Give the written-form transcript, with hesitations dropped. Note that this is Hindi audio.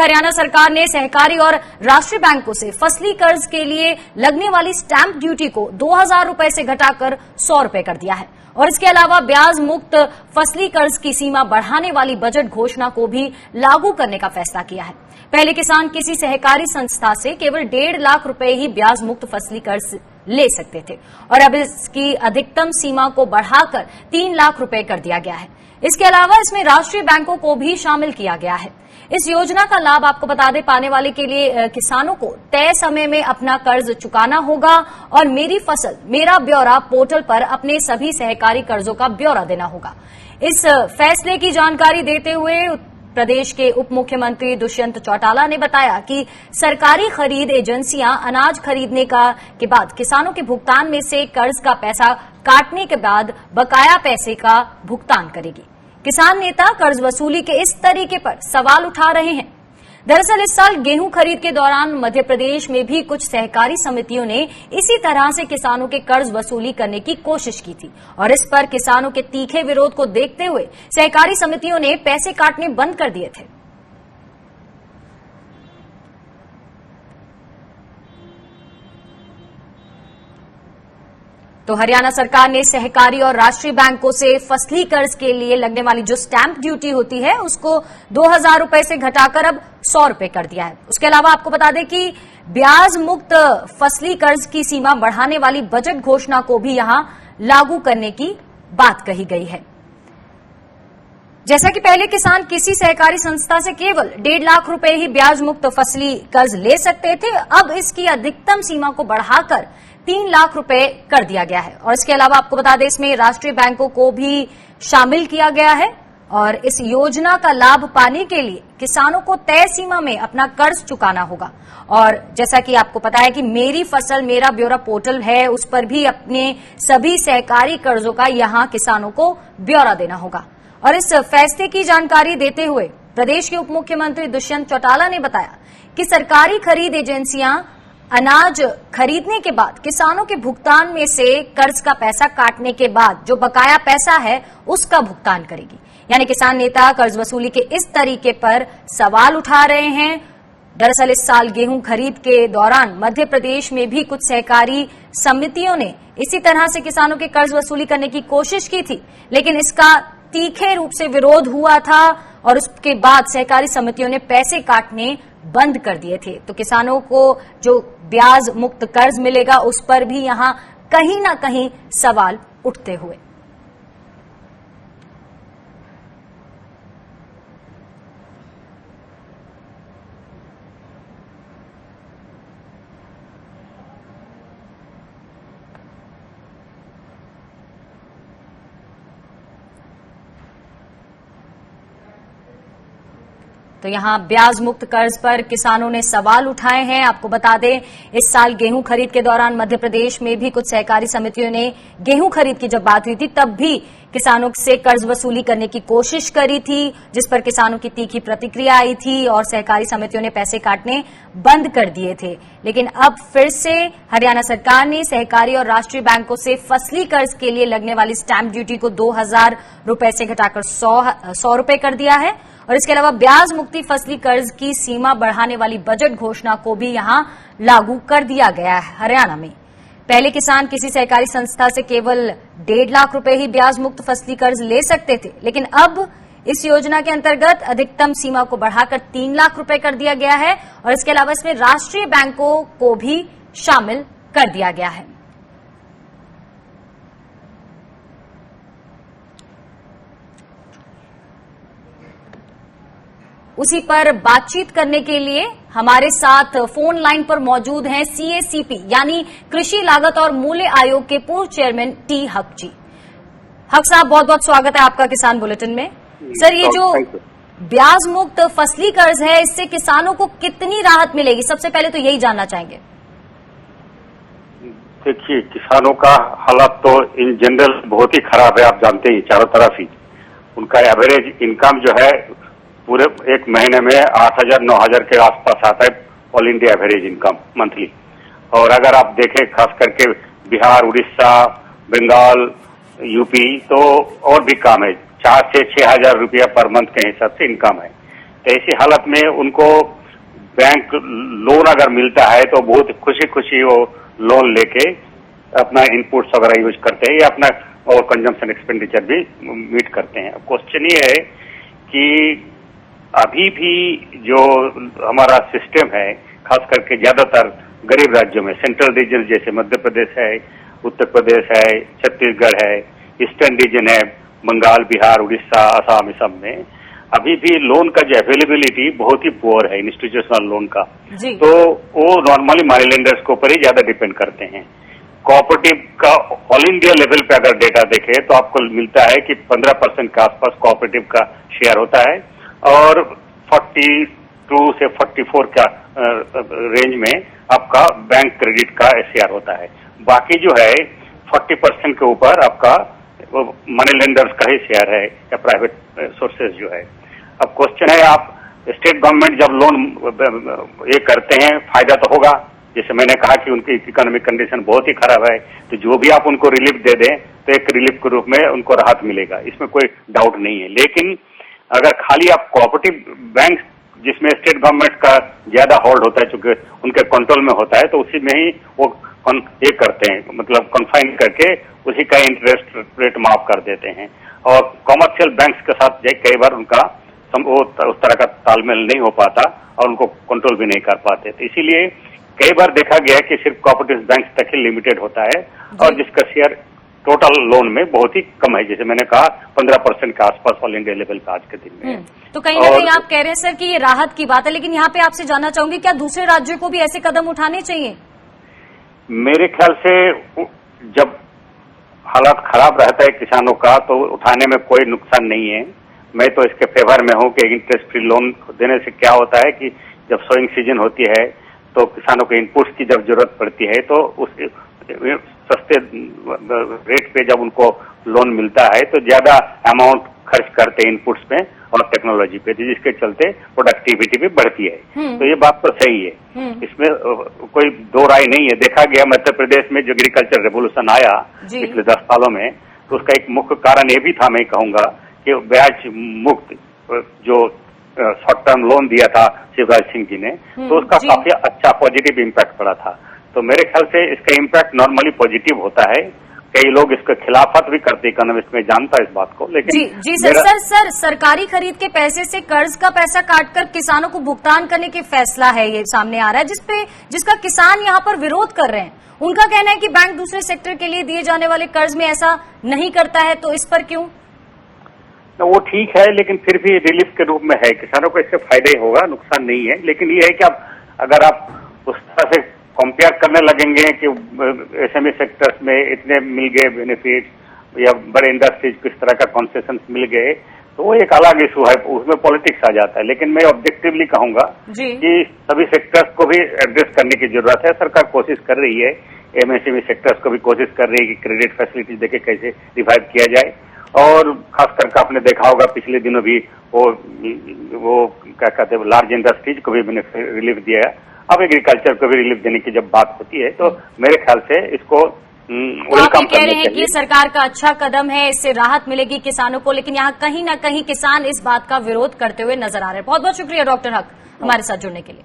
हरियाणा सरकार ने सहकारी और राष्ट्रीय बैंकों से फसली कर्ज के लिए लगने वाली स्टैंप ड्यूटी को 2000 रुपए से घटाकर 100 रुपए कर दिया है और इसके अलावा ब्याज मुक्त फसली कर्ज की सीमा बढ़ाने वाली बजट घोषणा को भी लागू करने का फैसला किया है। पहले किसान किसी सहकारी संस्था से केवल 1.5 लाख रुपए ही ब्याज मुक्त फसली कर्ज ले सकते थे और अब इसकी अधिकतम सीमा को बढ़ाकर 3 लाख रुपए कर दिया गया है। इसके अलावा इसमें राष्ट्रीय बैंकों को भी शामिल किया गया है। इस योजना का लाभ आपको बता दें पाने वाले के लिए किसानों को तय समय में अपना कर्ज चुकाना होगा और मेरी फसल मेरा ब्यौरा पोर्टल पर अपने सभी सहकारी कर्जों का ब्यौरा देना होगा। इस फैसले की जानकारी देते हुए प्रदेश के उप मुख्यमंत्री दुष्यंत चौटाला ने बताया कि सरकारी खरीद एजेंसियां अनाज खरीदने के बाद किसानों के भुगतान में से कर्ज का पैसा काटने के बाद बकाया पैसे का भुगतान करेगी। किसान नेता कर्ज वसूली के इस तरीके पर सवाल उठा रहे हैं। दरअसल इस साल गेहूं खरीद के दौरान मध्य प्रदेश में भी कुछ सहकारी समितियों ने इसी तरह से किसानों के कर्ज वसूली करने की कोशिश की थी और इस पर किसानों के तीखे विरोध को देखते हुए सहकारी समितियों ने पैसे काटने बंद कर दिए थे। तो हरियाणा सरकार ने सहकारी और राष्ट्रीय बैंकों से फसली कर्ज के लिए लगने वाली जो स्टैंप ड्यूटी होती है उसको 2000 रुपए से घटाकर अब 100 रुपए कर दिया है। उसके अलावा आपको बता दें कि ब्याज मुक्त फसली कर्ज की सीमा बढ़ाने वाली बजट घोषणा को भी यहां लागू करने की बात कही गई है। जैसा कि पहले किसान किसी सहकारी संस्था से केवल 1.5 लाख रुपए ही ब्याज मुक्त फसली कर्ज ले सकते थे, अब इसकी अधिकतम सीमा को बढ़ाकर 3 लाख रुपए कर दिया गया है और इसके अलावा आपको बता दें इसमें राष्ट्रीय बैंकों को भी शामिल किया गया है और इस योजना का लाभ पाने के लिए किसानों को तय सीमा में अपना कर्ज चुकाना होगा और जैसा कि आपको पता है कि मेरी फसल मेरा ब्यौरा पोर्टल है, उस पर भी अपने सभी सहकारी कर्जों का यहां किसानों को ब्यौरा देना होगा। और इस फैसले की जानकारी देते हुए प्रदेश के उप मुख्यमंत्री दुष्यंत चौटाला ने बताया कि सरकारी खरीद एजेंसियां अनाज खरीदने के बाद किसानों के भुगतान में से कर्ज का पैसा काटने के बाद जो बकाया पैसा है उसका भुगतान करेगी। यानी किसान नेता कर्ज वसूली के इस तरीके पर सवाल उठा रहे हैं। दरअसल इस साल गेहूं खरीद के दौरान मध्य प्रदेश में भी कुछ सहकारी समितियों ने इसी तरह से किसानों के कर्ज वसूली करने की कोशिश की थी, लेकिन इसका तीखे रूप से विरोध हुआ था और उसके बाद सहकारी समितियों ने पैसे काटने बंद कर दिए थे। तो किसानों को जो ब्याज मुक्त कर्ज मिलेगा उस पर भी यहां कहीं ना कहीं सवाल उठते हुए। तो यहां ब्याज मुक्त कर्ज पर किसानों ने सवाल उठाए हैं। आपको बता दें इस साल गेहूं खरीद के दौरान मध्य प्रदेश में भी कुछ सहकारी समितियों ने गेहूं खरीद की जब बात हुई थी तब भी किसानों से कर्ज वसूली करने की कोशिश करी थी, जिस पर किसानों की तीखी प्रतिक्रिया आई थी और सहकारी समितियों ने पैसे काटने बंद कर दिए थे। लेकिन अब फिर से हरियाणा सरकार ने सहकारी और राष्ट्रीय बैंकों से फसली कर्ज के लिए लगने वाली स्टैंप ड्यूटी को 2000 रुपए से घटाकर 100 रुपए कर दिया है और इसके अलावा ब्याज मुक्ति फसली कर्ज की सीमा बढ़ाने वाली बजट घोषणा को भी यहां लागू कर दिया गया है। हरियाणा में पहले किसान किसी सहकारी संस्था से केवल 1.5 लाख रुपए ही ब्याज मुक्त फसली कर्ज ले सकते थे, लेकिन अब इस योजना के अंतर्गत अधिकतम सीमा को बढ़ाकर 3 लाख रुपए कर दिया गया है और इसके अलावा इसमें राष्ट्रीय बैंकों को भी शामिल कर दिया गया है। उसी पर बातचीत करने के लिए हमारे साथ फोन लाइन पर मौजूद हैं CACP यानी कृषि लागत और मूल्य आयोग के पूर्व चेयरमैन टी हक जी। हक साहब, बहुत बहुत स्वागत है आपका किसान बुलेटिन में। सर, ये जो ब्याज मुक्त फसली कर्ज है इससे किसानों को कितनी राहत मिलेगी, सबसे पहले तो यही जानना चाहेंगे। देखिए, किसानों का हालात तो इन जनरल बहुत ही खराब है, आप जानते हैं चारों तरफ ही। उनका एवरेज इनकम जो है पूरे एक महीने में 8000-9000 के आसपास आता है, all India average income monthly. और अगर आप देखें खास करके बिहार, उड़ीसा, बंगाल, यूपी तो और भी कम है, 4 से 6 हजार रुपया पर मंथ के हिसाब से इनकम है। तो ऐसी हालत में उनको बैंक लोन अगर मिलता है तो बहुत खुशी खुशी वो लोन लेके अपना इनपुट्स वगैरह यूज करते हैं या अपना और कंजम्पशन एक्सपेंडिचर भी मीट करते हैं। क्वेश्चन ये है कि अभी भी जो हमारा सिस्टम है, खास करके ज्यादातर गरीब राज्यों में, सेंट्रल रीजन जैसे मध्य प्रदेश है, उत्तर प्रदेश है, छत्तीसगढ़ है, ईस्टर्न रीजन है, बंगाल, बिहार, उड़ीसा, असम, सब में अभी भी लोन का जो अवेलेबिलिटी बहुत ही पुअर है, इंस्टीट्यूशनल लोन का। तो वो नॉर्मली मनी लेंडर्स के ऊपर ही ज्यादा डिपेंड करते हैं। कोऑपरेटिव का ऑल इंडिया लेवल पे अगर डेटा देखें तो आपको मिलता है कि 15% के आसपास कोऑपरेटिव का शेयर होता है और 42 से 44 का रेंज में आपका बैंक क्रेडिट का शेयर होता है। बाकी जो है 40% के ऊपर आपका मनी लेंडर्स का ही शेयर है या प्राइवेट सोर्सेज जो है। अब क्वेश्चन है, आप स्टेट गवर्नमेंट जब लोन ये करते हैं फायदा तो होगा, जैसे मैंने कहा कि उनकी इकोनॉमिक कंडीशन बहुत ही खराब है, तो जो भी आप उनको रिलीफ दे दें तो एक रिलीफ के रूप में उनको राहत मिलेगा, इसमें कोई डाउट नहीं है। लेकिन अगर खाली आप कोऑपरेटिव बैंक जिसमें स्टेट गवर्नमेंट का ज्यादा होल्ड होता है, चूंकि उनके कंट्रोल में होता है, तो उसी में ही वो ये करते हैं, मतलब कन्फाइन करके उसी का इंटरेस्ट रेट माफ कर देते हैं। और कॉमर्शियल बैंक्स के साथ कई बार उनका उस तरह का तालमेल नहीं हो पाता और उनको कंट्रोल भी नहीं कर पाते। तो इसीलिए कई बार देखा गया कि सिर्फ कोऑपरेटिव बैंक तक ही लिमिटेड होता है और जिसका शेयर टोटल लोन में बहुत ही कम है, जैसे मैंने कहा 15% के आसपास ऑल इंडिया लेवल पे आज के दिन में। तो कहीं ना कहीं आप कह रहे हैं सर कि ये राहत की बात है, लेकिन यहाँ पे आपसे जानना चाहूंगी क्या दूसरे राज्यों को भी ऐसे कदम उठाने चाहिए? मेरे ख्याल से जब हालात खराब रहता है किसानों का तो उठाने में कोई नुकसान नहीं है। मैं तो इसके फेवर में हूं कि इंटरेस्ट फ्री लोन देने से क्या होता है कि जब सोइंग सीजन होती है तो किसानों को इनपुट्स की जब जरूरत पड़ती है तो उस सस्ते रेट पे जब उनको लोन मिलता है तो ज्यादा अमाउंट खर्च करते हैं इनपुट्स में और टेक्नोलॉजी पे, जिसके चलते प्रोडक्टिविटी भी बढ़ती है। तो ये बात तो सही है, इसमें कोई दो राय नहीं है। देखा गया मध्य प्रदेश में जो एग्रीकल्चर रेवोल्यूशन आया पिछले 10 सालों में, तो उसका एक मुख्य कारण ये भी था, मैं कहूंगा कि ब्याज मुक्त जो शॉर्ट टर्म लोन दिया था शिवराज सिंह जी ने, तो उसका काफी अच्छा पॉजिटिव इम्पैक्ट पड़ा था। तो मेरे ख्याल से इसका इम्पैक्ट नॉर्मली पॉजिटिव होता है। कई लोग इसके खिलाफत भी करते, इकोनॉमिस्ट में जानता है इस बात को, लेकिन जी सर, सरकारी खरीद के पैसे से कर्ज का पैसा काटकर किसानों को भुगतान करने के फैसला है ये सामने आ रहा है, जिसका किसान यहाँ पर विरोध कर रहे हैं। उनका कहना है कि बैंक दूसरे सेक्टर के लिए दिए जाने वाले कर्ज में ऐसा नहीं करता है, तो इस पर क्यों? वो ठीक है, लेकिन फिर भी रिलीफ के रूप में है, किसानों को इससे फायदा ही होगा, नुकसान नहीं है। लेकिन ये है कि अगर आप उस तरह से कंपेयर करने लगेंगे कि एसएमई सेक्टर्स में इतने मिल गए बेनिफिट या बड़े इंडस्ट्रीज किस तरह का कंसेशन मिल गए, तो वो एक अलग इशू है, उसमें पॉलिटिक्स आ जाता है। लेकिन मैं ऑब्जेक्टिवली कहूंगा कि सभी सेक्टर्स को भी एड्रेस करने की जरूरत है। सरकार कोशिश कर रही है, एमएसएमई सेक्टर्स को भी कोशिश कर रही है कि क्रेडिट फैसिलिटीज देके कैसे रिवाइव किया जाए। और खास करके आपने देखा होगा पिछले दिनों भी वो क्या कहते हैं, लार्ज इंडस्ट्रीज को भी रिलीफ दिया। अब एग्रीकल्चर को भी रिलीफ देने की जब बात होती है तो मेरे ख्याल से इसको वेलकम कह रहे हैं कि ये सरकार का अच्छा कदम है, इससे राहत मिलेगी किसानों को, लेकिन यहाँ कहीं ना कहीं किसान इस बात का विरोध करते हुए नजर आ रहे हैं। बहुत बहुत शुक्रिया डॉक्टर हक हमारे साथ जुड़ने के लिए।